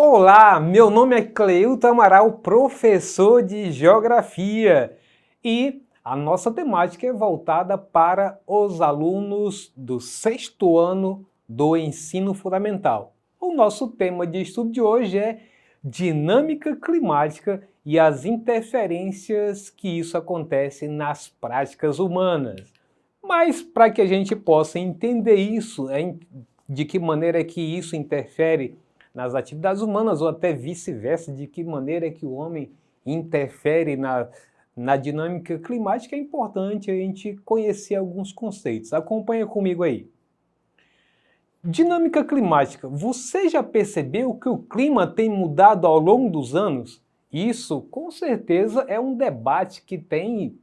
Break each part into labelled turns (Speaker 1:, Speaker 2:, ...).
Speaker 1: Olá, meu nome é Cleilton Amaral, professor de Geografia, e a nossa temática é voltada para os alunos do sexto ano do ensino fundamental. O nosso tema de estudo de hoje é dinâmica climática e as interferências que isso acontece nas práticas humanas. Mas para que a gente possa entender isso, de que maneira que isso interfere nas atividades humanas, ou até vice-versa, de que maneira é que o homem interfere na dinâmica climática, é importante a gente conhecer alguns conceitos. Acompanha comigo aí. Dinâmica climática. Você já percebeu que o clima tem mudado ao longo dos anos? Isso, com certeza, é um debate que tem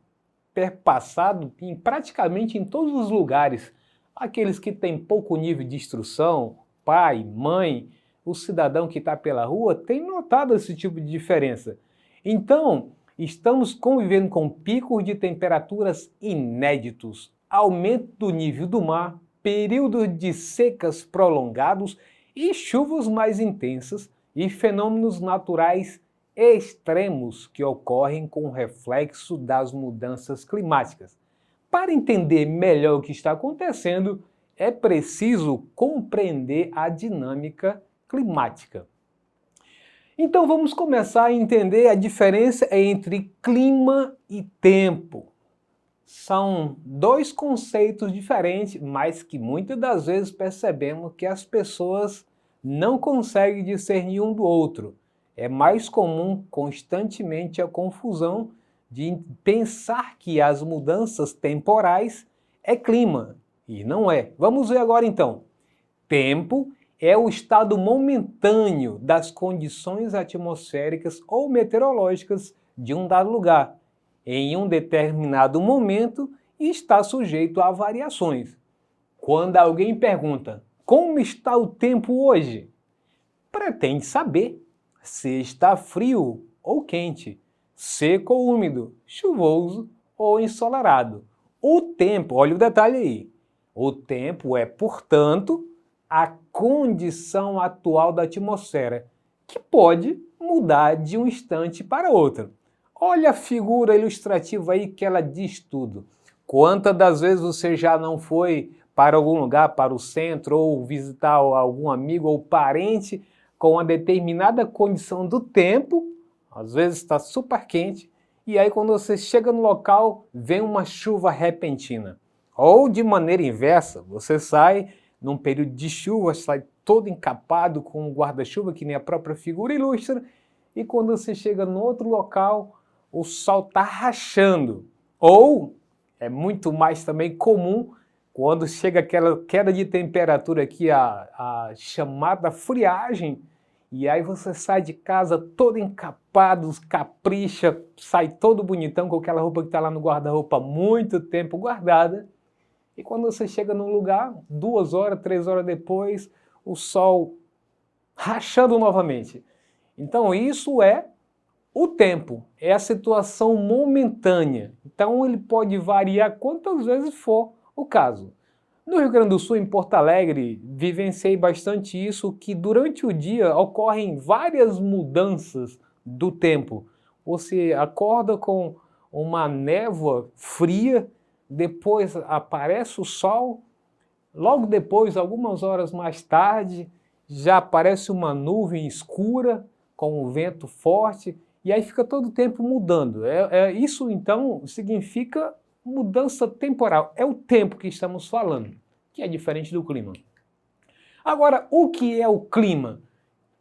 Speaker 1: perpassado praticamente em todos os lugares. Aqueles que têm pouco nível de instrução, pai, mãe, o cidadão que está pela rua, tem notado esse tipo de diferença. Então, estamos convivendo com picos de temperaturas inéditos, aumento do nível do mar, períodos de secas prolongados e chuvas mais intensas e fenômenos naturais extremos que ocorrem com o reflexo das mudanças climáticas. Para entender melhor o que está acontecendo, é preciso compreender a dinâmica climática. Então vamos começar a entender a diferença entre clima e tempo. São dois conceitos diferentes, mas que muitas das vezes percebemos que as pessoas não conseguem discernir um do outro. É mais comum constantemente a confusão de pensar que as mudanças temporais é clima, e não é. Vamos ver agora então. Tempo é o estado momentâneo das condições atmosféricas ou meteorológicas de um dado lugar, em um determinado momento, e está sujeito a variações. Quando alguém pergunta como está o tempo hoje, pretende saber se está frio ou quente, seco ou úmido, chuvoso ou ensolarado. O tempo, olha o detalhe aí, o tempo é, portanto, a condição atual da atmosfera, que pode mudar de um instante para outro. Olha a figura ilustrativa aí que ela diz tudo. Quantas das vezes você já não foi para algum lugar, para o centro, ou visitar algum amigo ou parente com uma determinada condição do tempo, às vezes está super quente, e aí quando você chega no local, vem uma chuva repentina. Ou de maneira inversa, você sai num período de chuva, sai todo encapado com um guarda-chuva, que nem a própria figura ilustra, e quando você chega no outro local, o sol está rachando. Ou, é muito mais também comum, quando chega aquela queda de temperatura aqui, a chamada friagem, e aí você sai de casa todo encapado, capricha, sai todo bonitão com aquela roupa que está lá no guarda-roupa há muito tempo guardada, e quando você chega num lugar, 2 horas, 3 horas depois, o sol rachando novamente. Então isso é o tempo, é a situação momentânea. Então ele pode variar quantas vezes for o caso. No Rio Grande do Sul, em Porto Alegre, vivenciei bastante isso, que durante o dia ocorrem várias mudanças do tempo. Você acorda com uma névoa fria, depois aparece o sol, logo depois, algumas horas mais tarde, já aparece uma nuvem escura com um vento forte, e aí fica todo o tempo mudando. Isso, então, significa mudança temporal. É o tempo que estamos falando, que é diferente do clima. Agora, o que é o clima?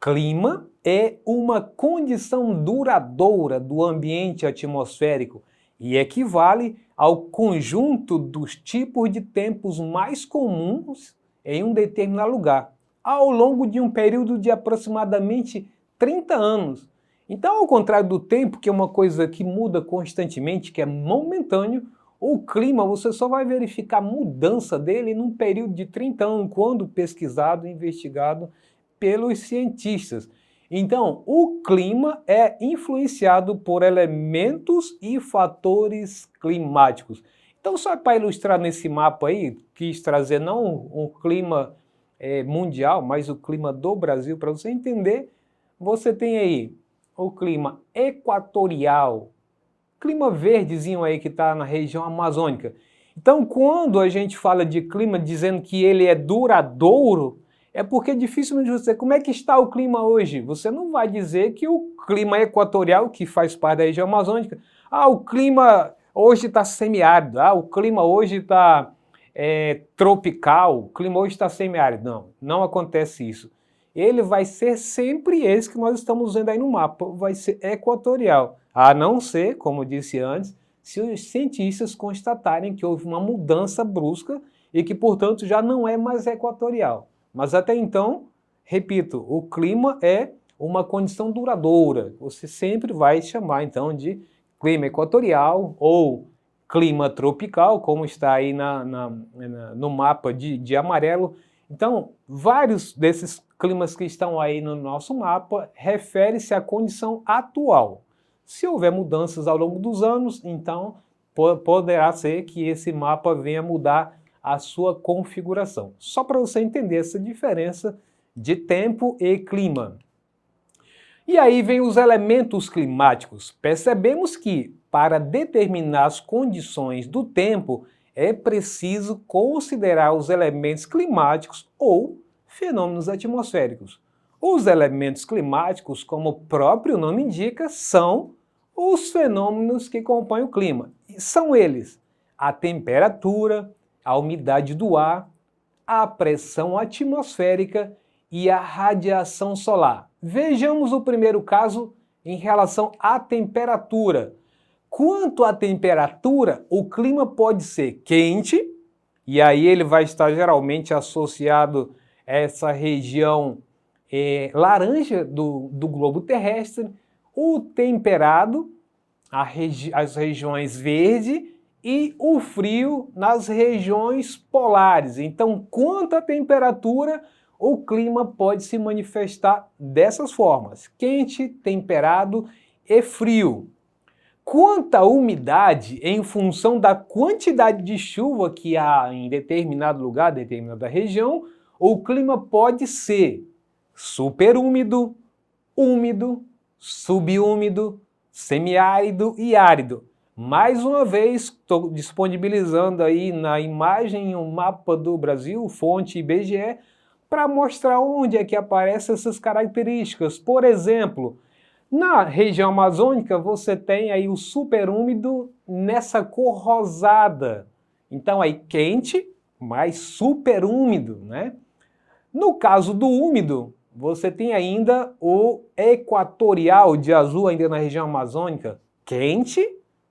Speaker 1: Clima é uma condição duradoura do ambiente atmosférico e equivale ao conjunto dos tipos de tempos mais comuns em um determinado lugar, ao longo de um período de aproximadamente 30 anos. Então, ao contrário do tempo, que é uma coisa que muda constantemente, que é momentâneo, o clima você só vai verificar a mudança dele num período de 30 anos, quando pesquisado e investigado pelos cientistas. Então, o clima é influenciado por elementos e fatores climáticos. Então, só para ilustrar nesse mapa aí, quis trazer não um clima mundial, mas o clima do Brasil, para você entender você tem aí o clima equatorial, clima verdezinho aí que está na região amazônica. Então, quando a gente fala de clima dizendo que ele é duradouro, é porque dificilmente você... Como é que está o clima hoje? Você não vai dizer que o clima equatorial, que faz parte da região amazônica, o clima hoje está semiárido, o clima hoje está tropical, o clima hoje está semiárido. Não, não acontece isso. Ele vai ser sempre esse que nós estamos vendo aí no mapa, vai ser equatorial. A não ser, como disse antes, se os cientistas constatarem que houve uma mudança brusca e que, portanto, já não é mais equatorial. Mas até então, repito, o clima é uma condição duradoura. Você sempre vai chamar, então, de clima equatorial ou clima tropical, como está aí no mapa de amarelo. Então, vários desses climas que estão aí no nosso mapa referem-se à condição atual. Se houver mudanças ao longo dos anos, então poderá ser que esse mapa venha mudar a sua configuração. Só para você entender essa diferença de tempo e clima. E aí vem os elementos climáticos. Percebemos que, para determinar as condições do tempo, é preciso considerar os elementos climáticos ou fenômenos atmosféricos. Os elementos climáticos, como o próprio nome indica, são os fenômenos que compõem o clima. E são eles: a temperatura, a umidade do ar, a pressão atmosférica e a radiação solar. Vejamos o primeiro caso em relação à temperatura. Quanto à temperatura, o clima pode ser quente, e aí ele vai estar geralmente associado a essa região laranja do globo terrestre, o temperado, as regiões verde, e o frio nas regiões polares. Então, quanto à temperatura, o clima pode se manifestar dessas formas: quente, temperado e frio. Quanto à umidade, em função da quantidade de chuva que há em determinado lugar, determinada região, o clima pode ser superúmido, úmido, subúmido, semiárido e árido. Mais uma vez, estou disponibilizando aí na imagem um mapa do Brasil, fonte IBGE, para mostrar onde é que aparecem essas características. Por exemplo, na região amazônica você tem aí o superúmido nessa cor rosada. Então aí quente, mas superúmido, né? No caso do úmido, você tem ainda o equatorial de azul ainda na região amazônica, quente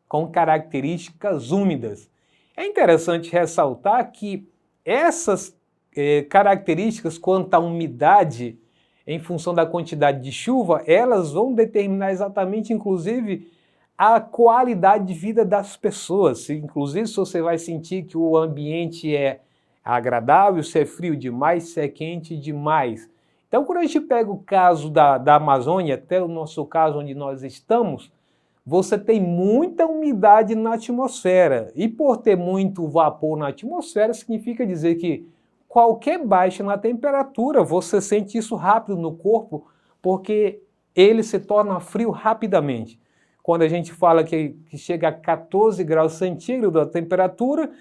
Speaker 1: com características úmidas. É interessante ressaltar que essas características quanto à umidade, em função da quantidade de chuva, elas vão determinar exatamente, inclusive, a qualidade de vida das pessoas. Inclusive, se você vai sentir que o ambiente é agradável, se é frio demais, se é quente demais. Então, quando a gente pega o caso da Amazônia, até o nosso caso onde nós estamos, você tem muita umidade na atmosfera. E por ter muito vapor na atmosfera, significa dizer que qualquer baixa na temperatura, você sente isso rápido no corpo, porque ele se torna frio rapidamente. Quando a gente fala que chega a 14 graus centígrados a temperatura,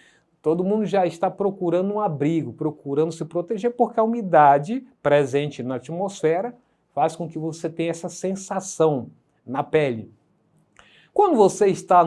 Speaker 1: todo mundo já está procurando um abrigo, procurando se proteger, porque a umidade presente na atmosfera faz com que você tenha essa sensação na pele. Quando você está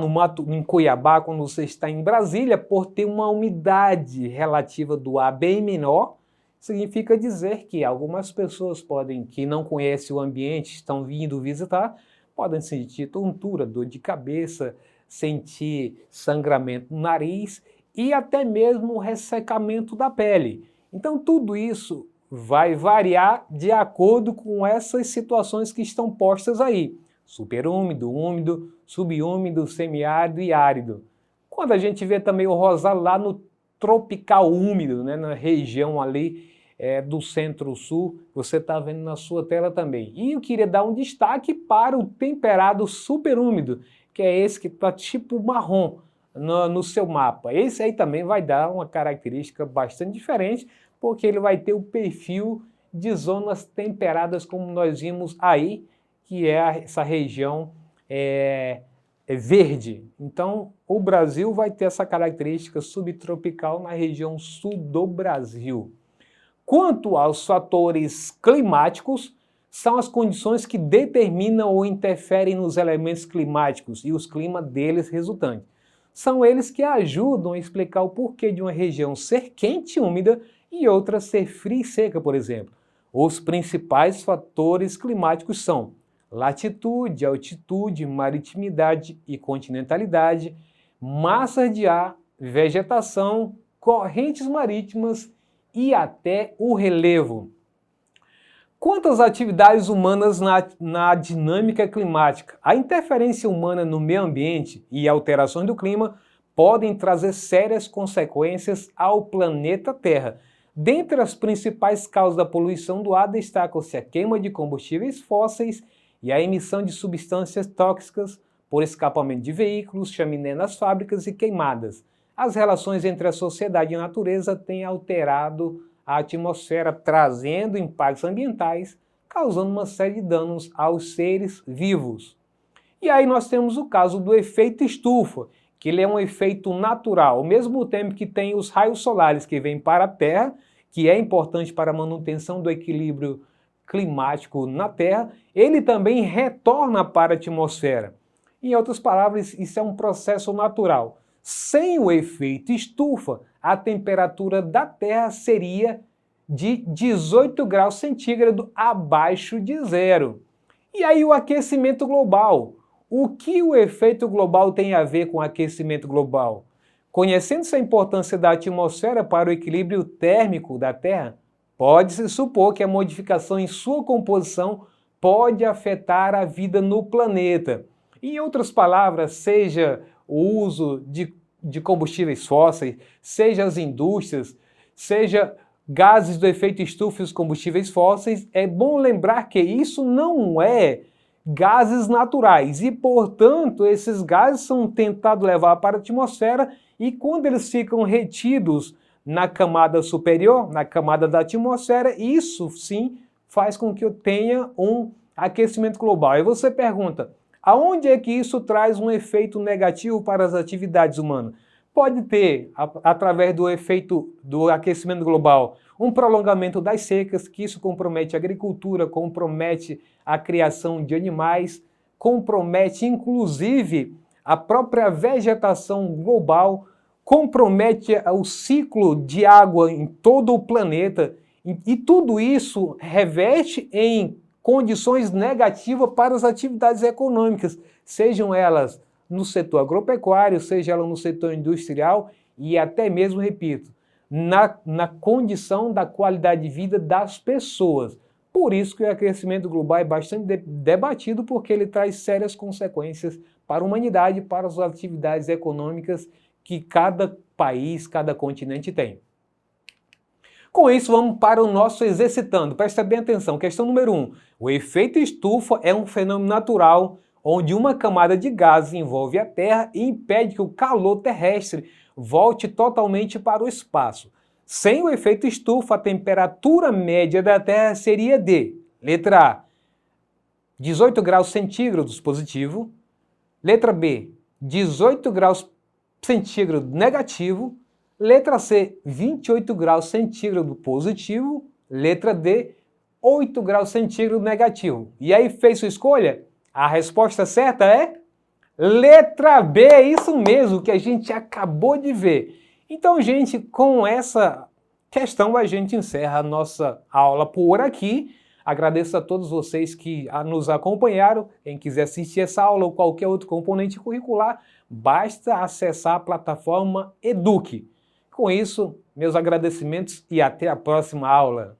Speaker 1: em Cuiabá, quando você está em Brasília, por ter uma umidade relativa do ar bem menor, significa dizer que algumas pessoas que não conhecem o ambiente, estão vindo visitar, podem sentir tontura, dor de cabeça, sentir sangramento no nariz e até mesmo ressecamento da pele. Então tudo isso vai variar de acordo com essas situações que estão postas aí. Superúmido, úmido, subúmido, semiárido e árido. Quando a gente vê também o rosado lá no tropical úmido, né, na região ali do centro-sul, você está vendo na sua tela também. E eu queria dar um destaque para o temperado superúmido, que é esse que está tipo marrom no seu mapa. Esse aí também vai dar uma característica bastante diferente, porque ele vai ter o perfil de zonas temperadas, como nós vimos aí, que é essa região verde. Então, o Brasil vai ter essa característica subtropical na região sul do Brasil. Quanto aos fatores climáticos, são as condições que determinam ou interferem nos elementos climáticos e os climas deles resultantes. São eles que ajudam a explicar o porquê de uma região ser quente e úmida e outra ser fria e seca, por exemplo. Os principais fatores climáticos são latitude, altitude, maritimidade e continentalidade, massa de ar, vegetação, correntes marítimas e até o relevo. Quanto às atividades humanas na dinâmica climática, a interferência humana no meio ambiente e alterações do clima podem trazer sérias consequências ao planeta Terra. Dentre as principais causas da poluição do ar destacam-se a queima de combustíveis fósseis e a emissão de substâncias tóxicas por escapamento de veículos, chaminé nas fábricas e queimadas. As relações entre a sociedade e a natureza têm alterado a atmosfera, trazendo impactos ambientais, causando uma série de danos aos seres vivos. E aí nós temos o caso do efeito estufa, que ele é um efeito natural, ao mesmo tempo que tem os raios solares que vêm para a Terra, que é importante para a manutenção do equilíbrio climático na Terra, ele também retorna para a atmosfera. Em outras palavras, isso é um processo natural. Sem o efeito estufa, a temperatura da Terra seria de 18 graus centígrados abaixo de zero. E aí o aquecimento global. O que o efeito global tem a ver com o aquecimento global? Conhecendo-se a importância da atmosfera para o equilíbrio térmico da Terra, pode-se supor que a modificação em sua composição pode afetar a vida no planeta. Em outras palavras, seja o uso de combustíveis fósseis, seja as indústrias, seja gases do efeito estufa e os combustíveis fósseis, é bom lembrar que isso não é gases naturais e, portanto, esses gases são tentados levar para a atmosfera e quando eles ficam retidos na camada superior, na camada da atmosfera, isso sim faz com que eu tenha um aquecimento global. E você pergunta, aonde é que isso traz um efeito negativo para as atividades humanas? Pode ter, através do efeito do aquecimento global, um prolongamento das secas, que isso compromete a agricultura, compromete a criação de animais, compromete inclusive a própria vegetação global, compromete o ciclo de água em todo o planeta, e tudo isso reveste em condições negativas para as atividades econômicas, sejam elas no setor agropecuário, seja ela no setor industrial e até mesmo, repito, na condição da qualidade de vida das pessoas. Por isso que o aquecimento global é bastante debatido, porque ele traz sérias consequências para a humanidade, para as atividades econômicas que cada país, cada continente tem. Com isso, vamos para o nosso exercitando. Presta bem atenção. Questão número 1. O efeito estufa é um fenômeno natural onde uma camada de gases envolve a Terra e impede que o calor terrestre volte totalmente para o espaço. Sem o efeito estufa, a temperatura média da Terra seria de, letra A, 18 graus centígrados positivo, letra B, 18 graus centígrados negativo, letra C, 28 graus centígrados positivo, letra D, 8 graus centígrados negativo. E aí fez sua escolha? A resposta certa é letra B, é isso mesmo que a gente acabou de ver. Então, gente, com essa questão a gente encerra a nossa aula por aqui. Agradeço a todos vocês que nos acompanharam. Quem quiser assistir essa aula ou qualquer outro componente curricular, basta acessar a plataforma Eduque. Com isso, meus agradecimentos e até a próxima aula.